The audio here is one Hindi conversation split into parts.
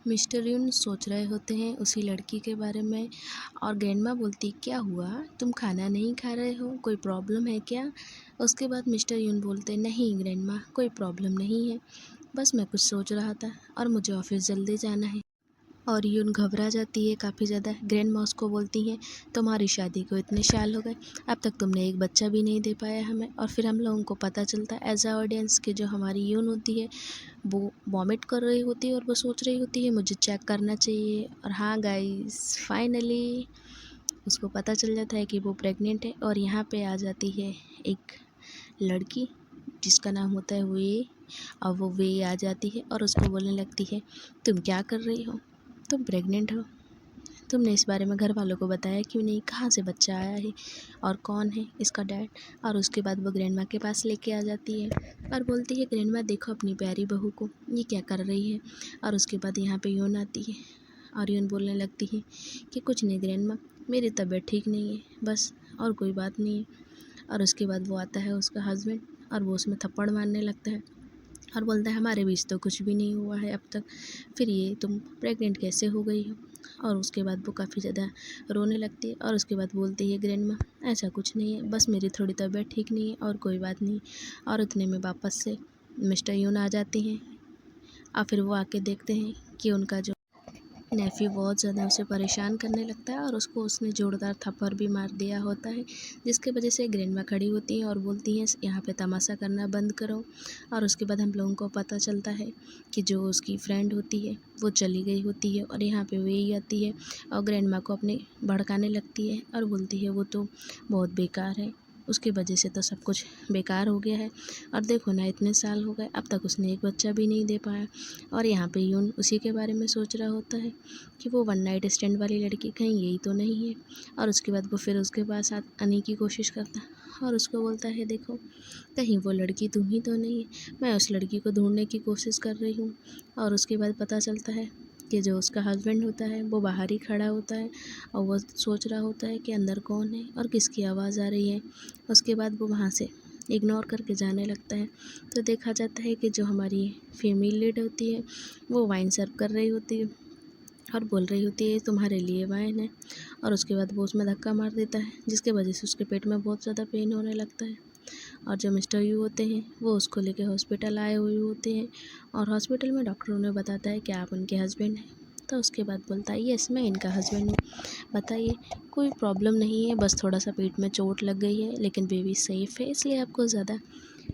मिस्टर यून सोच रहे होते हैं उसी लड़की के बारे में और ग्रैंडमा बोलती क्या हुआ, तुम खाना नहीं खा रहे हो, कोई प्रॉब्लम है क्या। उसके बाद मिस्टर यून बोलते नहीं ग्रैंडमा, कोई प्रॉब्लम नहीं है, बस मैं कुछ सोच रहा था और मुझे ऑफिस जल्दी जाना है। और यून घबरा जाती है काफ़ी ज़्यादा। ग्रैंडमा उसको बोलती हैं तुम्हारी शादी को इतने साल हो गए, अब तक तुमने एक बच्चा भी नहीं दे पाया हमें। और फिर हम लोगों को पता चलता है एज अ ऑडियंस कि जो हमारी यून होती है वो वॉमिट कर रही होती है और वो सोच रही होती है मुझे चेक करना चाहिए। और हाँ गाइस, फाइनली उसको पता चल जाता है कि वो प्रेग्नेंट है। और यहाँ पे आ जाती है एक लड़की जिसका नाम होता है वे। और वो वे आ जाती है और उसको बोलने लगती है तुम क्या कर रही हो, तुम प्रेग्नेंट हो, तुमने इस बारे में घर वालों को बताया क्यों नहीं, कहाँ से बच्चा आया है और कौन है इसका डैड। और उसके बाद वो ग्रैंडमा के पास लेके आ जाती है और बोलती है ग्रैंडमा देखो अपनी प्यारी बहू को, ये क्या कर रही है। और उसके बाद यहाँ पे यून आती है और यून बोलने लगती है कि कुछ नहीं ग्रैंडमा, मेरी तबीयत ठीक नहीं है बस, और कोई बात नहीं है। और उसके बाद वो आता है उसका हस्बैंड और वो उसमें थप्पड़ मारने लगता है और बोलता है हमारे बीच तो कुछ भी नहीं हुआ है अब तक, फिर ये तुम प्रेग्नेंट कैसे हो गई हो। और उसके बाद वो काफ़ी ज़्यादा रोने लगती है और उसके बाद बोलती है ग्रैंडमा ऐसा कुछ नहीं है, बस मेरी थोड़ी तबीयत ठीक नहीं है और कोई बात नहीं। और उतने में वापस से मिस्टर यून आ जाते हैं और फिर वो आके देखते हैं कि उनका जो नेफ़ी बहुत ज़्यादा उसे परेशान करने लगता है और उसको उसने जोरदार थप्पड़ भी मार दिया होता है, जिसकी वजह से ग्रैंडमा खड़ी होती हैं और बोलती हैं यहाँ पे तमाशा करना बंद करो। और उसके बाद हम लोगों को पता चलता है कि जो उसकी फ्रेंड होती है वो चली गई होती है और यहाँ पे वे ही आती है और ग्रैंडमा को अपने भड़काने लगती है और बोलती है वो तो बहुत बेकार है, उसकी वजह से तो सब कुछ बेकार हो गया है। और देखो ना इतने साल हो गए अब तक उसने एक बच्चा भी नहीं दे पाया। और यहाँ पे यून उसी के बारे में सोच रहा होता है कि वो वन नाइट स्टैंड वाली लड़की कहीं यही तो नहीं है। और उसके बाद वो फिर उसके पास आने की कोशिश करता है और उसको बोलता है देखो कहीं वो लड़की तुम ही तो नहीं है, मैं उस लड़की को ढूंढने की कोशिश कर रही हूँ। और उसके बाद पता चलता है कि जो उसका हस्बैंड होता है वो बाहर ही खड़ा होता है और वो सोच रहा होता है कि अंदर कौन है और किसकी आवाज़ आ रही है। उसके बाद वो वहाँ से इग्नोर करके जाने लगता है। तो देखा जाता है कि जो हमारी फीमेल लीड होती है वो वाइन सर्व कर रही होती है और बोल रही होती है तुम्हारे लिए वाइन है। और उसके बाद वो उसमें धक्का मार देता है जिसके वजह से उसके पेट में बहुत ज़्यादा पेन होने लगता है। और जो मिस्टर यू होते हैं वो उसको लेके हॉस्पिटल आए हुए होते हैं और हॉस्पिटल में डॉक्टर उन्हें बताता है कि आप उनके हस्बैंड हैं। तो उसके बाद बोलता है यस मैं इनका हस्बैंड हूँ, बताइए कोई प्रॉब्लम नहीं है, बस थोड़ा सा पेट में चोट लग गई है लेकिन बेबी सेफ़ है, इसलिए आपको ज़्यादा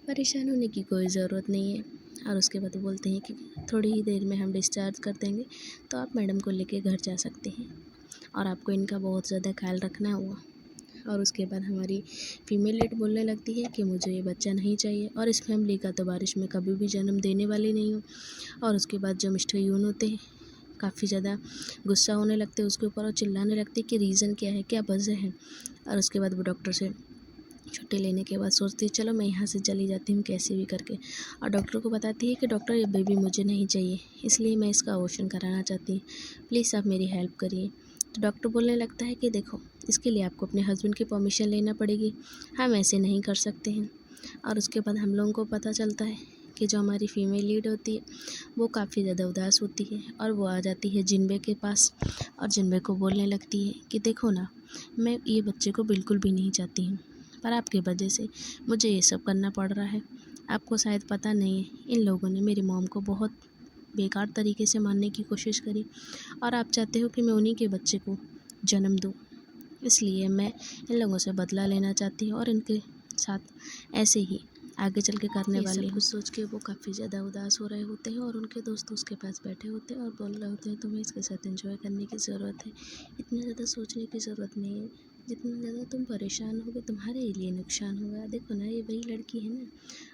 परेशान होने की कोई ज़रूरत नहीं है। और उसके बाद वो बोलते हैं कि थोड़ी ही देर में हम डिस्चार्ज कर देंगे तो आप मैडम को लेके घर जा सकते हैं और आपको इनका बहुत ज़्यादा ख्याल रखना होगा। और उसके बाद हमारी फीमेल लीड बोलने लगती है कि मुझे ये बच्चा नहीं चाहिए और इस फैमिली का तो बारिश में कभी भी जन्म देने वाली नहीं हूँ। और उसके बाद जो मिस्टर यून होते हैं काफ़ी ज़्यादा गुस्सा होने लगते हैं उसके ऊपर और चिल्लाने लगते हैं कि रीज़न क्या है, क्या वजह है। और उसके बाद वो डॉक्टर से छुट्टी लेने के बाद सोचती है चलो मैं यहाँ से चली जाती हूँ कैसे भी करके। और डॉक्टर को बताती है कि डॉक्टर ये बेबी मुझे नहीं चाहिए, इसलिए मैं इसका अबॉर्शन कराना चाहती हूँ, प्लीज़ आप मेरी हेल्प करिए। तो डॉक्टर बोलने लगता है कि देखो इसके लिए आपको अपने हस्बैंड की परमिशन लेना पड़ेगी, हम ऐसे नहीं कर सकते हैं। और उसके बाद हम लोगों को पता चलता है कि जो हमारी फ़ीमेल लीड होती है वो काफ़ी ज़्यादा उदास होती है और वो आ जाती है जिन्बे के पास और जिन्बे को बोलने लगती है कि देखो ना मैं ये बच्चे को बिल्कुल भी नहीं चाहती हूँ, पर आपकी वजह से मुझे ये सब करना पड़ रहा है। आपको शायद पता नहीं है इन लोगों ने मेरी मॉम को बहुत बेकार तरीके से मारने की कोशिश करी और आप चाहते हो कि मैं उन्हीं के बच्चे को जन्म दूँ, इसलिए मैं इन लोगों से बदला लेना चाहती हूँ और इनके साथ ऐसे ही आगे चल के करने वाली हूँ। कुछ सोच के वो काफ़ी ज़्यादा उदास हो रहे होते हैं और उनके दोस्त उसके पास बैठे होते हैं और बोल रहे होते हैं तुम्हें इसके साथ एंजॉय करने की ज़रूरत है, इतना ज़्यादा सोचने की ज़रूरत नहीं है, जितना ज़्यादा तुम परेशान होगे तुम्हारे ही लिए नुकसान होगा, देखो ना ये वही लड़की है ना।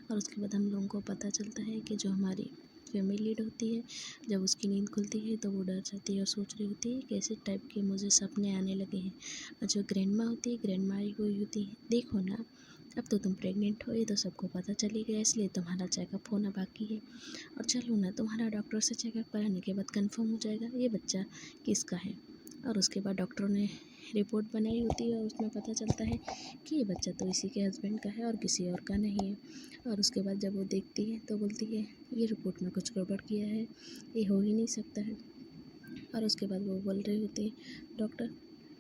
और उसके बाद हम लोगों को पता चलता है कि जो हमारी फीमेल लीड होती है जब उसकी नींद खुलती है तो वो डर जाती है और सोच रही होती है कैसे टाइप के मुझे सपने आने लगे हैं। और जो ग्रैंडमा होती है ग्रैंडमा आई हुई होती है देखो ना अब तो तुम प्रेग्नेंट हो, ये तो सबको पता चली गया, इसलिए तुम्हारा चेकअप होना बाकी है। और चलो ना तुम्हारा डॉक्टर से चेकअप कराने के बाद कंफर्म हो जाएगा ये बच्चा किसका है। और उसके बाद डॉक्टरों ने रिपोर्ट बनाई होती है और उसमें पता चलता है कि ये बच्चा तो इसी के हस्बैंड का है और किसी और का नहीं है। और उसके बाद जब वो देखती है तो बोलती है ये रिपोर्ट में कुछ गड़बड़ किया है, ये हो ही नहीं सकता है। और उसके बाद वो बोल रही होती है, डॉक्टर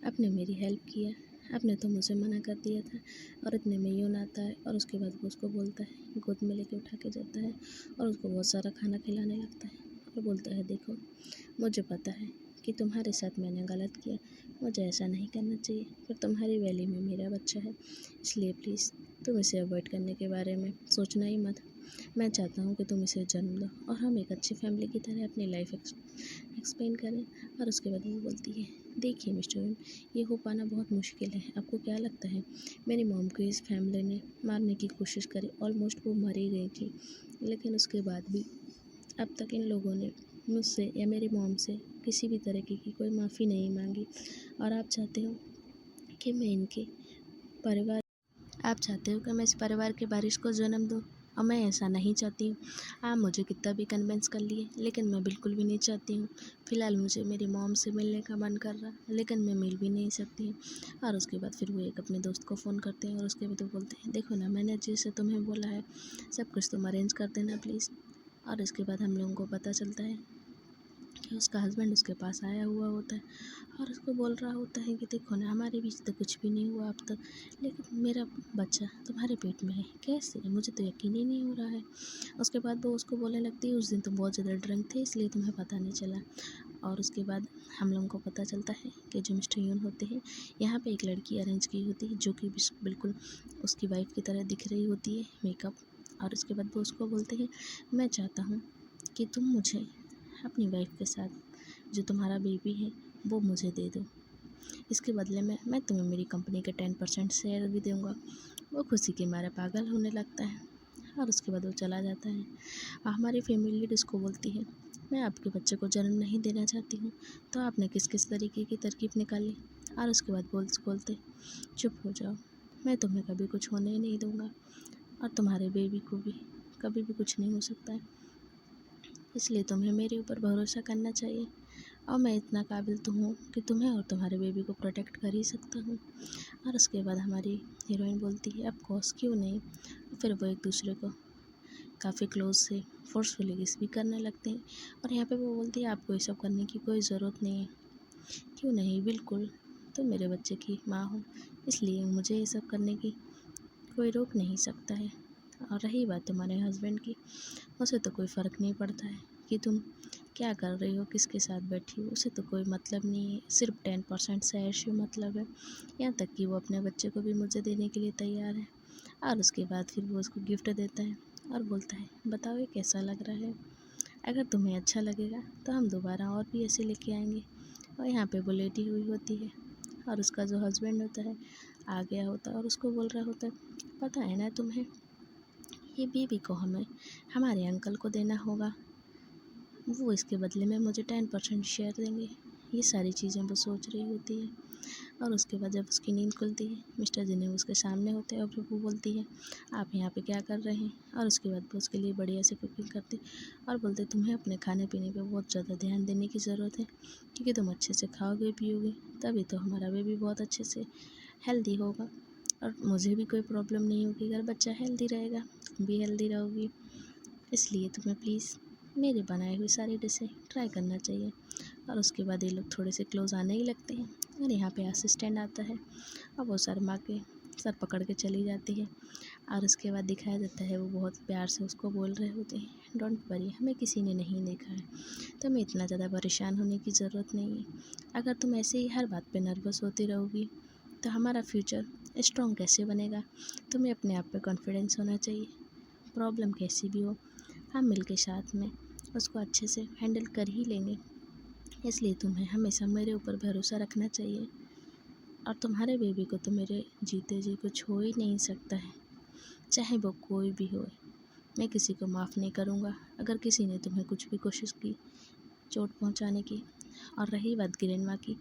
आपने मेरी हेल्प किया, आपने तो मुझे मना कर दिया था और इतने में यून आता है और उसके बाद वो उसको बोलता है, गोद में लेके उठा के जाता है और उसको बहुत सारा खाना खिलाने लगता है और बोलता है, देखो मुझे पता है कि तुम्हारे साथ मैंने गलत किया, मुझे ऐसा नहीं करना चाहिए, पर तुम्हारी वैली में मेरा बच्चा है, इसलिए प्लीज़ तुम इसे अवॉइड करने के बारे में सोचना ही मत। मैं चाहता हूँ कि तुम इसे जन्म दो और हम एक अच्छी फैमिली की तरह अपनी लाइफ एक्सप्लेन करें। और उसके बाद वो बोलती है, देखिए मिस्टर यून, ये हो पाना बहुत मुश्किल है। आपको क्या लगता है मेरी मॉम को इस फैमिली ने मारने की कोशिश करी, ऑलमोस्ट वो मर ही गई थी, लेकिन उसके बाद भी अब तक इन लोगों ने मुझसे या मेरी मॉम से किसी भी तरीके की कोई माफ़ी नहीं मांगी। और आप चाहते हो कि मैं इनके परिवार आप चाहते हो कि मैं इस परिवार के वारिस को जन्म दूँ, और मैं ऐसा नहीं चाहती हूँ। आप मुझे कितना भी कन्विंस कर लिए, लेकिन मैं बिल्कुल भी नहीं चाहती हूँ। फ़िलहाल मुझे मेरी मॉम से मिलने का मन कर रहा, लेकिन मैं मिल भी नहीं सकती हूँ। और उसके बाद फिर वो एक अपने दोस्त को फ़ोन करते हैं और उसके बाद वो बोलते हैं, देखो ना मैंने जैसे तुम्हें बोला है सब कुछ तुम अरेंज कर देना प्लीज़। और इसके बाद हम लोगों को पता चलता है कि उसका हस्बैंड उसके पास आया हुआ होता है और उसको बोल रहा होता है कि देखो ना हमारे बीच तो कुछ भी नहीं हुआ अब तक, लेकिन मेरा बच्चा तुम्हारे पेट में है, कैसे? मुझे तो यकीन ही नहीं हो रहा है। उसके बाद वो उसको बोलने लगती है, उस दिन तुम बहुत ज़्यादा ड्रंक थे इसलिए तुम्हें पता नहीं चला। और उसके बाद हम लोगों को पता चलता है कि जो मिस्टर यून होते हैं यहाँ पे एक लड़की अरेंज की होती है जो कि बिल्कुल उसकी वाइफ की तरह दिख रही होती है, मेकअप। और उसके बाद वो उसको बोलते हैं, मैं चाहता हूँ कि तुम मुझे अपनी वाइफ के साथ जो तुम्हारा बेबी है वो मुझे दे दो, इसके बदले में मैं तुम्हें मेरी कंपनी के 10% शेयर भी दूँगा। वो खुशी के मारे पागल होने लगता है और उसके बाद वो चला जाता है। हमारी फैमिली लीड उसको बोलती है, मैं आपके बच्चे को जन्म नहीं देना चाहती हूँ, तो आपने किस किस तरीके की तरकीब निकाली? और उसके बाद बोलते, चुप हो जाओ, मैं तुम्हें कभी कुछ होने ही नहीं दूँगा और तुम्हारे बेबी को भी कभी भी कुछ नहीं हो सकता है, इसलिए तुम्हें मेरे ऊपर भरोसा करना चाहिए और मैं इतना काबिल तो हूँ कि तुम्हें और तुम्हारे बेबी को प्रोटेक्ट कर ही सकता हूँ। और उसके बाद हमारी हीरोइन बोलती है, ऑफ कोर्स क्यों नहीं। फिर वो एक दूसरे को काफ़ी क्लोज से फोर्सफुली किस भी करने लगते हैं और यहाँ पे वो बोलती है, आपको ये सब करने की कोई ज़रूरत नहीं है। क्यों नहीं, बिल्कुल, तुम मेरे बच्चे की माँ हो, इसलिए मुझे ये सब करने की कोई रोक नहीं सकता है। और रही बात तुम्हारे हस्बैंड की, उसे तो कोई फ़र्क नहीं पड़ता है कि तुम क्या कर रही हो, किसके साथ बैठी हो, उसे तो कोई मतलब नहीं है, सिर्फ 10% से ऐसे मतलब है। यहाँ तक कि वो अपने बच्चे को भी मुझे देने के लिए तैयार है। और उसके बाद फिर वो उसको गिफ्ट देता है और बोलता है, बताओ ये कैसा लग रहा है, अगर तुम्हें अच्छा लगेगा तो हम दोबारा और भी ऐसे लेके आएंगे। और यहाँ पे वो लेटी हुई होती है और उसका जो हस्बैंड होता है आ गया होता है और उसको बोल रहा होता है, पता है ना तुम्हें, ये बेबी को हमें हमारे अंकल को देना होगा, वो इसके बदले में मुझे 10% शेयर देंगे। ये सारी चीज़ें वो सोच रही होती है। और उसके बाद जब उसकी नींद खुलती है, मिस्टर जी ने उसके सामने होते हैं और फिर वो बोलती है, आप यहाँ पे क्या कर रहे हैं? और उसके बाद वो उसके लिए बढ़िया से कुकिंग करती और बोलते, तुम्हें अपने खाने पीने पे बहुत ज़्यादा ध्यान देने की ज़रूरत है, क्योंकि तुम अच्छे से खाओगे पियोगे तभी तो हमारा बेबी बहुत अच्छे से हेल्दी होगा और मुझे भी कोई प्रॉब्लम नहीं होगी। अगर बच्चा हेल्दी रहेगा तुम भी हेल्दी रहोगी, इसलिए तुम्हें प्लीज़ मेरे बनाए हुए सारी डिशें ट्राई करना चाहिए। और उसके बाद ये लोग थोड़े से क्लोज आने ही लगते हैं और यहाँ पे असिस्टेंट आता है और वो शर्मा के सर पकड़ के चली जाती है। और उसके बाद दिखाया जाता है वो बहुत प्यार से उसको बोल रहे होते हैं, डोंट वरी, हमें किसी ने नहीं देखा है, तुम्हें इतना ज़्यादा परेशान होने की ज़रूरत नहीं है। अगर तुम ऐसे ही हर बात पे नर्वस होती रहोगी तो हमारा फ्यूचर स्ट्रॉन्ग कैसे बनेगा? तुम्हें अपने आप पे कॉन्फिडेंस होना चाहिए, प्रॉब्लम कैसी भी हो हम मिल के साथ में उसको अच्छे से हैंडल कर ही लेंगे, इसलिए तुम्हें हमेशा मेरे ऊपर भरोसा रखना चाहिए। और तुम्हारे बेबी को तो मेरे जीते जी कुछ हो ही नहीं सकता है, चाहे वो कोई भी हो। मैं किसी को माफ़ नहीं करूँगा अगर किसी ने तुम्हें कुछ भी कोशिश की चोट पहुँचाने की। और रही बात ग्रैंडमा की,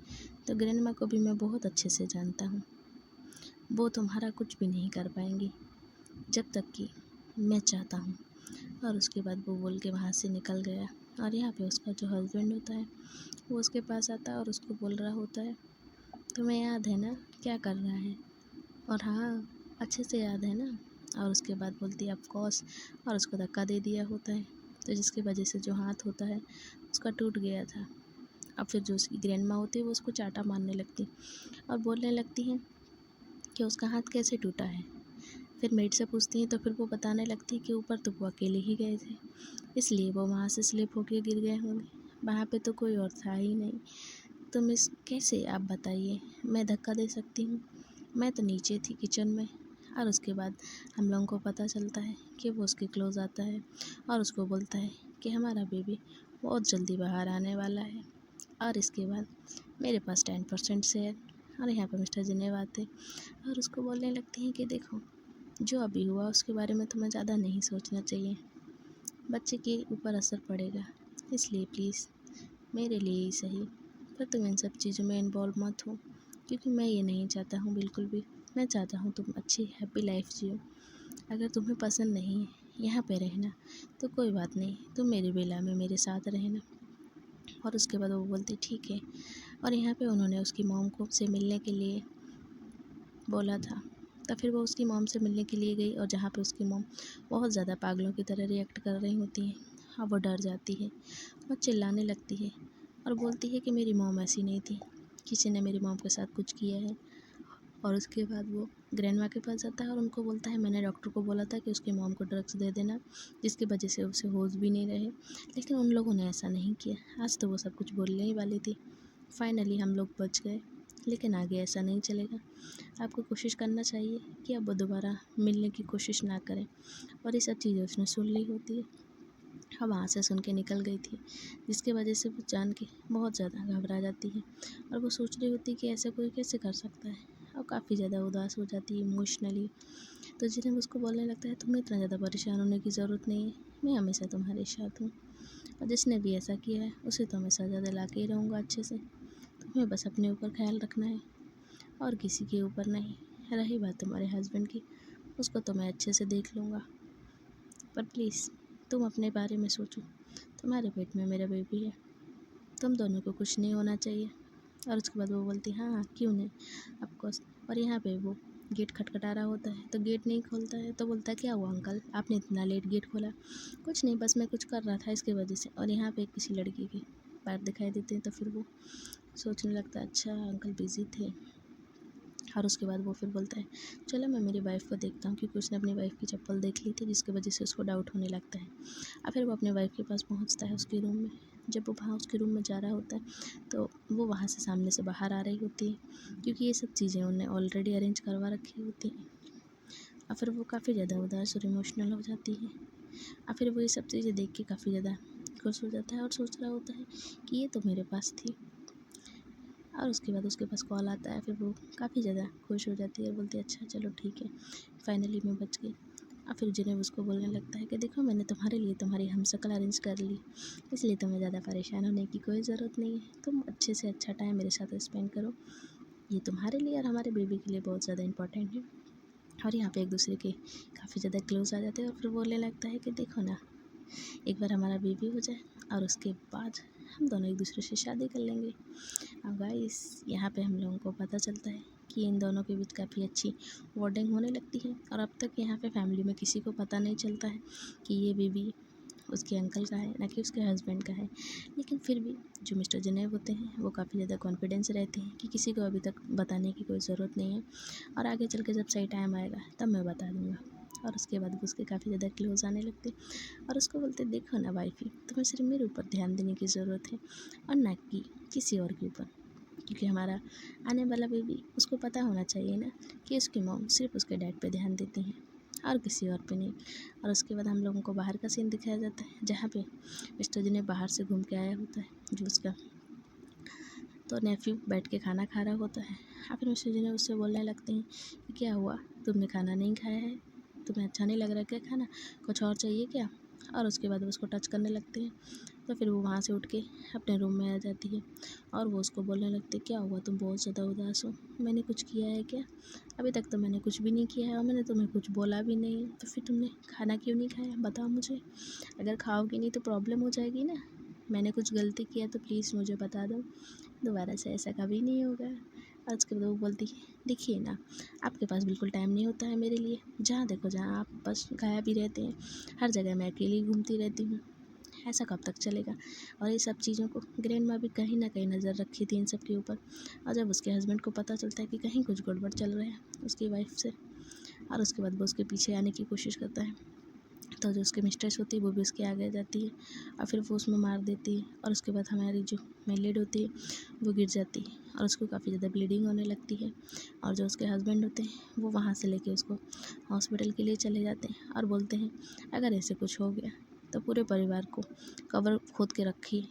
तो ग्रैंडमा को भी मैं बहुत अच्छे से जानता हूँ, वो तुम्हारा कुछ भी नहीं कर पाएंगी जब तक कि मैं चाहता हूँ। और उसके बाद वो बोल के वहाँ से निकल गया। और यहाँ पे उसका जो हस्बैंड होता है वो उसके पास आता है और उसको बोल रहा होता है, तुम्हें याद है ना क्या कर रहा है? और हाँ, अच्छे से याद है ना? और उसके बाद बोलती है ऑफ कोर्स, और उसको धक्का दे दिया होता है, तो जिसकी वजह से जो हाथ होता है उसका टूट गया था। और फिर जो उसकी ग्रैंड माँ होती है वो उसको चाटा मारने लगती और बोलने लगती हैं कि उसका हाथ कैसे टूटा है। फिर मेड से पूछती हैं तो फिर वो बताने लगती है कि ऊपर तो वो अकेले ही गए थे, इसलिए वो वहाँ से स्लिप होके गिर गए होंगे, वहाँ पे तो कोई और था ही नहीं। तो मिस कैसे आप बताइए, मैं धक्का दे सकती हूँ? मैं तो नीचे थी किचन में। और उसके बाद हम लोगों को पता चलता है कि वो उसके क्लोज आता है और उसको बोलता है कि हमारा बेबी बहुत जल्दी बाहर आने वाला है। और इसके बाद मेरे पास 10% शेयर। और यहाँ पर मिस्टर जिनेव आते और उसको बोलने लगते हैं कि देखो, जो अभी हुआ उसके बारे में तुम्हें ज़्यादा नहीं सोचना चाहिए, बच्चे के ऊपर असर पड़ेगा, इसलिए प्लीज़ मेरे लिए ही सही पर तुम इन सब चीज़ों में इन्वॉल्व मत हो, क्योंकि मैं ये नहीं चाहता हूँ बिल्कुल भी। मैं चाहता हूँ तुम अच्छी हैप्पी लाइफ जियो। अगर तुम्हें पसंद नहीं है यहाँ पे रहना तो कोई बात नहीं, तुम मेरी विला में मेरे साथ रहना। और उसके बाद वो बोलती ठीक है। और यहाँ पे उन्होंने उसकी मॉम को से मिलने के लिए बोला था। तब फिर वो उसकी मॉम से मिलने के लिए गई और जहाँ पे उसकी मॉम बहुत ज़्यादा पागलों की तरह रिएक्ट कर रही होती हैं। हाँ, वो डर जाती है और चिल्लाने लगती है और बोलती है कि मेरी मॉम ऐसी नहीं थी, किसी ने मेरी मॉम के साथ कुछ किया है। और उसके बाद वो ग्रैंडमा के पास जाता है और उनको बोलता है मैंने डॉक्टर को बोला था कि उसकी मॉम को ड्रग्स दे देना, जिसकी वजह से उसे होश भी नहीं रहे, लेकिन उन लोगों ने ऐसा नहीं किया। आज तो वो सब कुछ बोलने ही वाली थी। फाइनली हम लोग बच गए, लेकिन आगे ऐसा नहीं चलेगा। आपको कोशिश करना चाहिए कि अब वो दोबारा मिलने की कोशिश ना करें। और ये सब चीज़ें उसने सुन ली होती है। अब वहाँ से सुन के निकल गई थी, जिसकी वजह से वो जान के बहुत ज़्यादा घबरा जाती है और वो सोच रही होती है कि ऐसा कोई कैसे कर सकता है, और काफ़ी ज़्यादा उदास हो जाती है इमोशनली। तो जिन्हें उसको बोलने लगता है तुम्हें इतना ज़्यादा परेशान होने की ज़रूरत नहीं है, मैं हमेशा तुम्हारे साथ हूँ, और जिसने भी ऐसा किया है उसे तो मैं सज़ा दिला के ही रहूँगा अच्छे से। तुम्हें बस अपने ऊपर ख्याल रखना है और किसी के ऊपर नहीं। रही बात तुम्हारे हस्बैंड की, उसको तो मैं अच्छे से देख लूँगा, पर प्लीज़ तुम अपने बारे में सोचो, तुम्हारे पेट में मेरा बेबी है, तुम दोनों को कुछ नहीं होना चाहिए। और उसके बाद वो बोलती हाँ हाँ क्यों नहीं, ऑफकोर्स। और यहाँ पे वो गेट खटखटा रहा होता है तो गेट नहीं खोलता है, तो बोलता है क्या हुआ अंकल, आपने इतना लेट गेट खोला? कुछ नहीं, बस मैं कुछ कर रहा था इसकी वजह से। और यहाँ पे किसी लड़की के पैर दिखाई देते हैं तो फिर वो सोचने लगता है अच्छा अंकल बिज़ी थे। और उसके बाद वो फिर बोलता है चलो मैं मेरी वाइफ़ को देखता हूँ, क्योंकि उसने अपनी वाइफ़ की चप्पल देख ली थी, जिसकी वजह से उसको डाउट होने लगता है। और फिर वो अपने वाइफ़ के पास पहुँचता है उसके रूम में। जब वो वहाँ उसके रूम में जा रहा होता है तो वो वहाँ से सामने से बाहर आ रही होती है, क्योंकि ये सब चीज़ें उन्हें ऑलरेडी अरेंज करवा रखी होती हैं। और फिर वो काफ़ी ज़्यादा उदास और इमोशनल हो जाती है। और फिर वो ये सब चीज़ें देख के काफ़ी ज़्यादा खुश हो जाता है और सोच रहा होता है कि ये तो मेरे पास थी। और उसके बाद उसके पास कॉल आता है, फिर वो काफ़ी ज़्यादा खुश हो जाती है और बोलती है अच्छा चलो ठीक है, फाइनली मैं बच गई। और फिर जिन्हें उसको बोलने लगता है कि देखो मैंने तुम्हारे लिए तुम्हारी हमशक्ल अरेंज कर ली, इसलिए तुम्हें ज़्यादा परेशान होने की कोई ज़रूरत नहीं है, तुम अच्छे से अच्छा टाइम मेरे साथ स्पेंड करो, ये तुम्हारे लिए और हमारे बेबी के लिए बहुत ज़्यादा इंपॉर्टेंट है। और यहाँ पे एक दूसरे के काफ़ी ज़्यादा क्लोज आ जाते हैं और फिर बोलने लगता है कि देखो ना, एक बार हमारा बेबी हो जाए और उसके बाद हम दोनों एक दूसरे से शादी कर लेंगे। अब गाइस यहाँ पे हम लोगों को पता चलता है कि इन दोनों के बीच काफ़ी अच्छी बॉन्डिंग होने लगती है, और अब तक यहाँ पे फैमिली में किसी को पता नहीं चलता है कि ये बेबी उसके अंकल का है ना कि उसके हस्बैंड का है। लेकिन फिर भी जो मिस्टर जनेब होते हैं वो काफ़ी ज़्यादा कॉन्फिडेंस रहते हैं कि किसी को अभी तक बताने की कोई ज़रूरत नहीं है, और आगे चल के जब सही टाइम आएगा तब मैं बता दूँगा। और उसके बाद वो उसके काफ़ी ज़्यादा क्लोज आने लगते और उसको बोलते देखो ना वाइफी, तुम्हें सिर्फ मेरे ऊपर ध्यान देने की ज़रूरत है और ना कि किसी और के ऊपर, क्योंकि हमारा आने वाला बेबी उसको पता होना चाहिए ना कि उसकी मॉम सिर्फ उसके डैड पे ध्यान देती हैं और किसी और पे नहीं। और उसके बाद हम लोगों को बाहर का सीन दिखाया जाता है, जहाँ पे मिस्टर जी ने बाहर से घूम के आया होता है, जो उसका तो नेफ्यू बैठ के खाना खा रहा होता है। फिर मिस्टर जी ने उससे बोलने लगते हैं कि क्या हुआ, तुमने खाना नहीं खाया है, तुम्हें अच्छा नहीं लग रहा क्या खाना, कुछ और चाहिए क्या? और उसके बाद वो उसको टच करने लगते हैं, तो फिर वो वहाँ से उठ के अपने रूम में आ जाती है और वो उसको बोलने लगती है क्या हुआ, तुम बहुत ज़्यादा उदास हो, मैंने कुछ किया है क्या? अभी तक तो मैंने कुछ भी नहीं किया है और मैंने तुम्हें कुछ बोला भी नहीं है, तो फिर तुमने खाना क्यों नहीं खाया, बताओ मुझे। अगर खाओगी नहीं तो प्रॉब्लम हो जाएगी ना, मैंने कुछ गलती किया तो प्लीज़ मुझे बता दो, दोबारा से ऐसा कभी नहीं होगा। और उसके बाद वो बोलती है देखिए ना, आपके पास बिल्कुल टाइम नहीं होता है मेरे लिए, जहाँ देखो जहाँ आप बस गायब ही रहते हैं, हर जगह मैं अकेली घूमती रहती हूँ, ऐसा कब तक चलेगा। और ये सब चीज़ों को ग्रैंड माँ भी कहीं ना कहीं नज़र रखी थी इन सब के ऊपर। और जब उसके हस्बैंड को पता चलता है कि कहीं कुछ गड़बड़ चल रहा है उसकी वाइफ से, और उसके बाद वो उसके पीछे आने की कोशिश करता है, तो जो उसकी मिस्ट्रेस होती है वो भी उसके आगे जाती है और फिर वो उसमें मार देती है। और उसके बाद हमारी जो मेन लीड होती है वो गिर जाती है और उसको काफ़ी ज़्यादा ब्लीडिंग होने लगती है। और जो उसके हस्बैंड होते हैं वो वहाँ से लेके उसको हॉस्पिटल के लिए चले जाते हैं और बोलते हैं अगर ऐसे कुछ हो गया तो पूरे परिवार को कवर खोद के रखिए,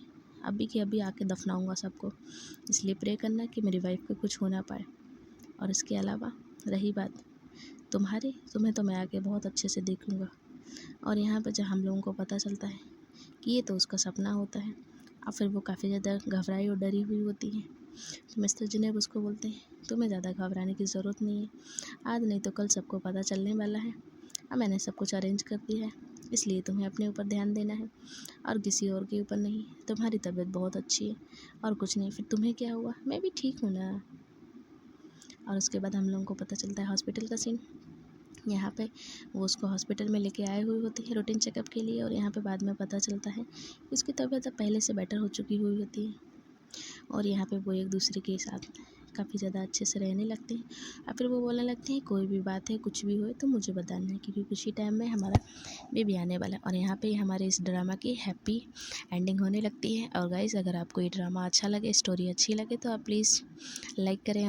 अभी के अभी आके दफनाऊँगा सबको, इसलिए प्रे करना कि मेरी वाइफ को कुछ हो ना पाए। और इसके अलावा रही बात तुम्हें तो मैं आगे बहुत अच्छे से देखूँगा। और यहाँ पर जब हम लोगों को पता चलता है कि ये तो उसका सपना होता है, और फिर वो काफ़ी ज़्यादा घबराई और डरी हुई होती है, तो मिस्टर जुनैद उसको बोलते हैं तुम्हें ज़्यादा घबराने की ज़रूरत नहीं है, आज नहीं तो कल सबको पता चलने वाला है। अब मैंने सब कुछ अरेंज कर दिया है, इसलिए तुम्हें अपने ऊपर ध्यान देना है और किसी और के ऊपर नहीं। तुम्हारी तबीयत बहुत अच्छी है और कुछ नहीं, फिर तुम्हें क्या हुआ, मैं भी ठीक हूँ ना। और उसके बाद हम लोगों को पता चलता है हॉस्पिटल का सीन। यहाँ पे वो उसको हॉस्पिटल में लेके आए हुए होती है रूटीन चेकअप के लिए, और यहाँ पे बाद में पता चलता है कि उसकी तबीयत अब पहले से बेटर हो चुकी हुई होती है। और यहाँ पे वो एक दूसरे के साथ काफ़ी ज़्यादा अच्छे से रहने लगते हैं। और फिर वो बोलने लगते हैं कोई भी बात है कुछ भी हो तो मुझे बताना है, क्योंकि कुछ ही टाइम में हमारा बेबी आने वाला है। और यहाँ पे हमारे इस ड्रामा की हैप्पी एंडिंग होने लगती है। और गाइस अगर आपको ये ड्रामा अच्छा लगे, स्टोरी अच्छी लगे, तो आप प्लीज़ लाइक करें।